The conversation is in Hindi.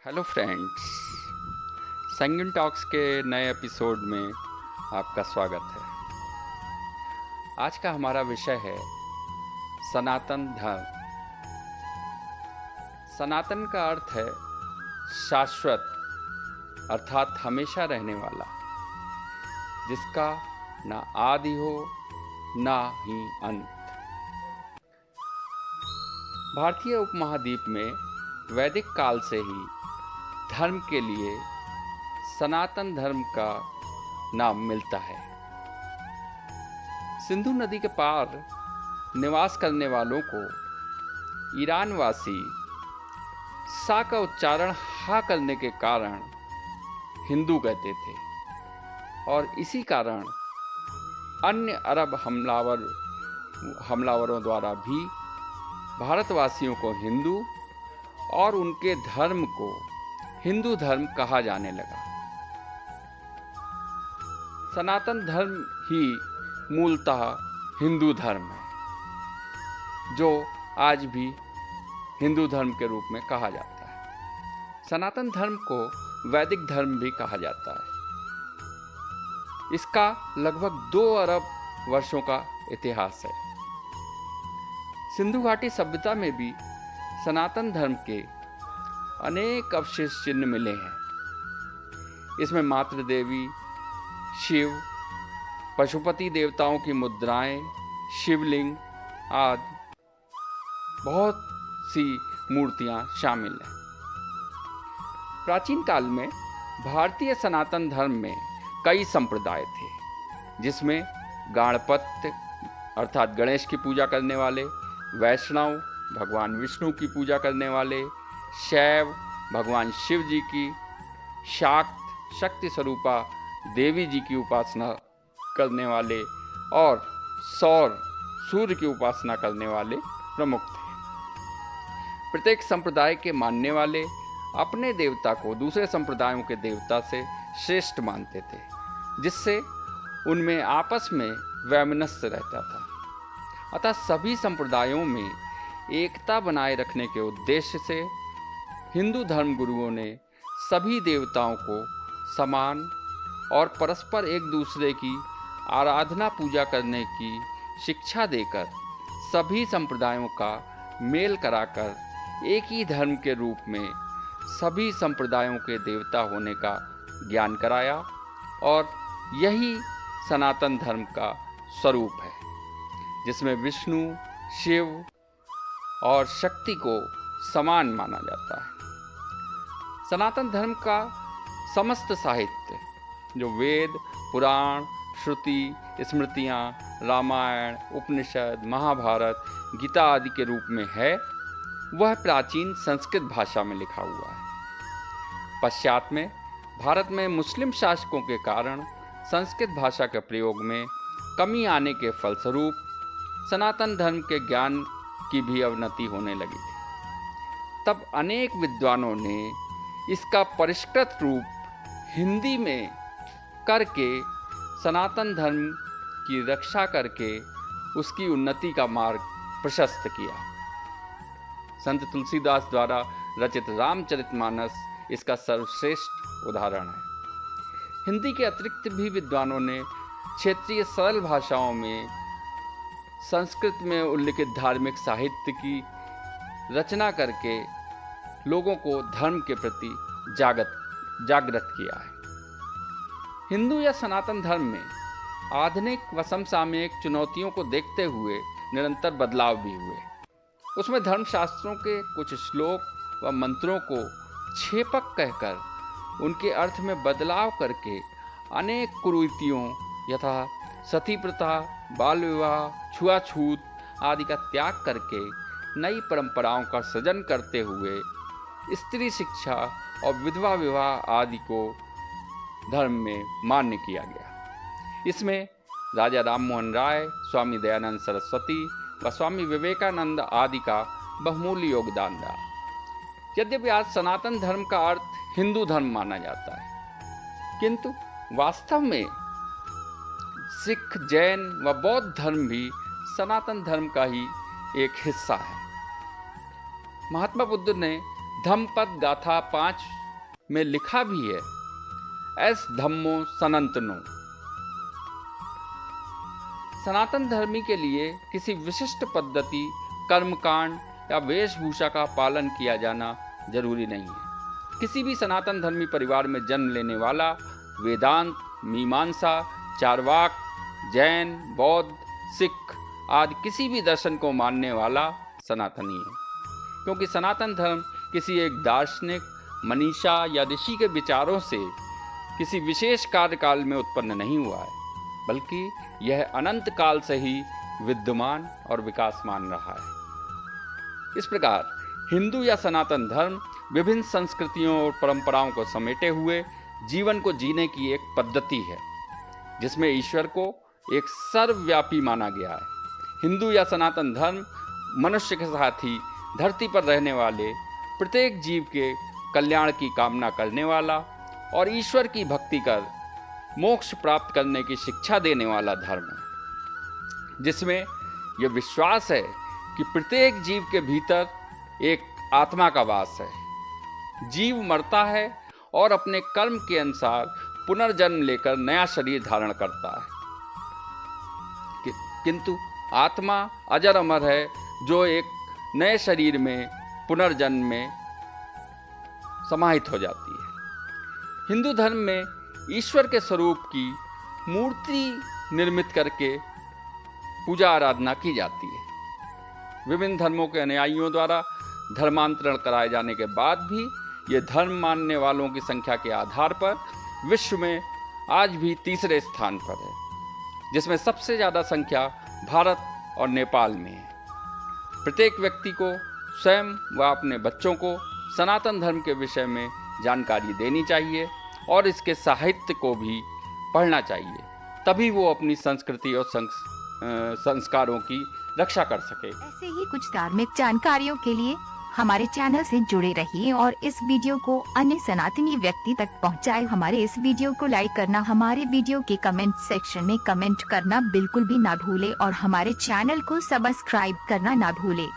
हेलो फ्रेंड्स, संगीन टॉक्स के नए एपिसोड में आपका स्वागत है। आज का हमारा विषय है सनातन धर्म। सनातन का अर्थ है शाश्वत, अर्थात हमेशा रहने वाला, जिसका ना आदि हो ना ही अंत। भारतीय उपमहाद्वीप में वैदिक काल से ही धर्म के लिए सनातन धर्म का नाम मिलता है। सिंधु नदी के पार निवास करने वालों को ईरानवासी सा का उच्चारण हा करने के कारण हिंदू कहते थे, और इसी कारण अन्य अरब हमलावरों द्वारा भी भारतवासियों को हिंदू और उनके धर्म को हिंदू धर्म कहा जाने लगा। सनातन धर्म ही मूलतः हिंदू धर्म है, जो आज भी हिंदू धर्म के रूप में कहा जाता है। सनातन धर्म को वैदिक धर्म भी कहा जाता है। इसका लगभग 2 अरब वर्षों का इतिहास है। सिंधु घाटी सभ्यता में भी सनातन धर्म के अनेक अवशेष चिन्ह मिले हैं। इसमें मातृ देवी, शिव, पशुपति देवताओं की मुद्राएं, शिवलिंग आदि बहुत सी मूर्तियां शामिल हैं। प्राचीन काल में भारतीय सनातन धर्म में कई संप्रदाय थे, जिसमें गाणपत्य अर्थात गणेश की पूजा करने वाले, वैष्णव भगवान विष्णु की पूजा करने वाले, शैव भगवान शिव जी की, शाक्त शक्ति स्वरूपा देवी जी की उपासना करने वाले और सौर सूर्य की उपासना करने वाले प्रमुख थे। प्रत्येक संप्रदाय के मानने वाले अपने देवता को दूसरे संप्रदायों के देवता से श्रेष्ठ मानते थे, जिससे उनमें आपस में वैमनस्य रहता था। अतः सभी संप्रदायों में एकता बनाए रखने के उद्देश्य से हिंदू धर्म गुरुओं ने सभी देवताओं को समान और परस्पर एक दूसरे की आराधना पूजा करने की शिक्षा देकर सभी संप्रदायों का मेल कराकर एक ही धर्म के रूप में सभी संप्रदायों के देवता होने का ज्ञान कराया, और यही सनातन धर्म का स्वरूप है, जिसमें विष्णु, शिव और शक्ति को समान माना जाता है। सनातन धर्म का समस्त साहित्य, जो वेद, पुराण, श्रुति, स्मृतियाँ, रामायण, उपनिषद, महाभारत, गीता आदि के रूप में है, वह प्राचीन संस्कृत भाषा में लिखा हुआ है। पश्चात में भारत में मुस्लिम शासकों के कारण संस्कृत भाषा के प्रयोग में कमी आने के फलस्वरूप सनातन धर्म के ज्ञान की भी अवनति होने लगी थी। तब अनेक विद्वानों ने इसका परिष्कृत रूप हिंदी में करके सनातन धर्म की रक्षा करके उसकी उन्नति का मार्ग प्रशस्त किया। संत तुलसीदास द्वारा रचित रामचरितमानस इसका सर्वश्रेष्ठ उदाहरण है। हिंदी के अतिरिक्त भी विद्वानों ने क्षेत्रीय सरल भाषाओं में संस्कृत में उल्लिखित धार्मिक साहित्य की रचना करके लोगों को धर्म के प्रति जागृत किया है। हिंदू या सनातन धर्म में आधुनिक व समसामयिक चुनौतियों को देखते हुए निरंतर बदलाव भी हुए। उसमें धर्मशास्त्रों के कुछ श्लोक व मंत्रों को छेपक कहकर उनके अर्थ में बदलाव करके अनेक कुरीतियों यथा सती प्रथा, बाल विवाह, छुआछूत आदि का त्याग करके नई परंपराओं का सृजन करते हुए स्त्री शिक्षा और विधवा विवाह आदि को धर्म में मान्य किया गया। इसमें राजा राम मोहन राय, स्वामी दयानंद सरस्वती व स्वामी विवेकानंद आदि का बहुमूल्य योगदान रहा। यद्यपि आज सनातन धर्म का अर्थ हिंदू धर्म माना जाता है, किंतु वास्तव में सिख, जैन व बौद्ध धर्म भी सनातन धर्म का ही एक हिस्सा है। महात्मा बुद्ध ने धम्मपद गाथा 5 में लिखा भी है, एस धम्मो सनातनो। सनातन धर्मी के लिए किसी विशिष्ट पद्धति, कर्मकांड या वेशभूषा का पालन किया जाना जरूरी नहीं है। किसी भी सनातन धर्मी परिवार में जन्म लेने वाला वेदांत, मीमांसा, चारवाक, जैन, बौद्ध, सिख आदि किसी भी दर्शन को मानने वाला सनातनी है, क्योंकि सनातन धर्म किसी एक दार्शनिक, मनीषा या ऋषि के विचारों से किसी विशेष कार्यकाल में उत्पन्न नहीं हुआ है, बल्कि यह अनंत काल से ही विद्यमान और विकासमान रहा है। इस प्रकार हिंदू या सनातन धर्म विभिन्न संस्कृतियों और परंपराओं को समेटे हुए जीवन को जीने की एक पद्धति है, जिसमें ईश्वर को एक सर्वव्यापी माना गया है। हिंदू या सनातन धर्म मनुष्य के साथ ही धरती पर रहने वाले प्रत्येक जीव के कल्याण की कामना करने वाला और ईश्वर की भक्ति कर मोक्ष प्राप्त करने की शिक्षा देने वाला धर्म है, जिसमें यह विश्वास है कि प्रत्येक जीव के भीतर एक आत्मा का वास है। जीव मरता है और अपने कर्म के अनुसार पुनर्जन्म लेकर नया शरीर धारण करता है, किंतु आत्मा अजर अमर है, जो एक नए शरीर में पुनर्जन्म में समाहित हो जाती है। हिंदू धर्म में ईश्वर के स्वरूप की मूर्ति निर्मित करके पूजा आराधना की जाती है। विभिन्न धर्मों के अनुयायियों द्वारा धर्मांतरण कराए जाने के बाद भी ये धर्म मानने वालों की संख्या के आधार पर विश्व में आज भी तीसरे स्थान पर है, जिसमें सबसे ज़्यादा संख्या भारत और नेपाल में है। प्रत्येक व्यक्ति को स्वयं व अपने बच्चों को सनातन धर्म के विषय में जानकारी देनी चाहिए और इसके साहित्य को भी पढ़ना चाहिए, तभी वो अपनी संस्कृति और संस्कारों की रक्षा कर सके। ऐसे ही कुछ धार्मिक जानकारियों के लिए हमारे चैनल से जुड़े रहिए और इस वीडियो को अन्य सनातनी व्यक्ति तक पहुंचाएं। हमारे इस वीडियो को लाइक करना, हमारे वीडियो के कमेंट सेक्शन में कमेंट करना बिल्कुल भी ना भूले और हमारे चैनल को सब्सक्राइब करना ना भूले।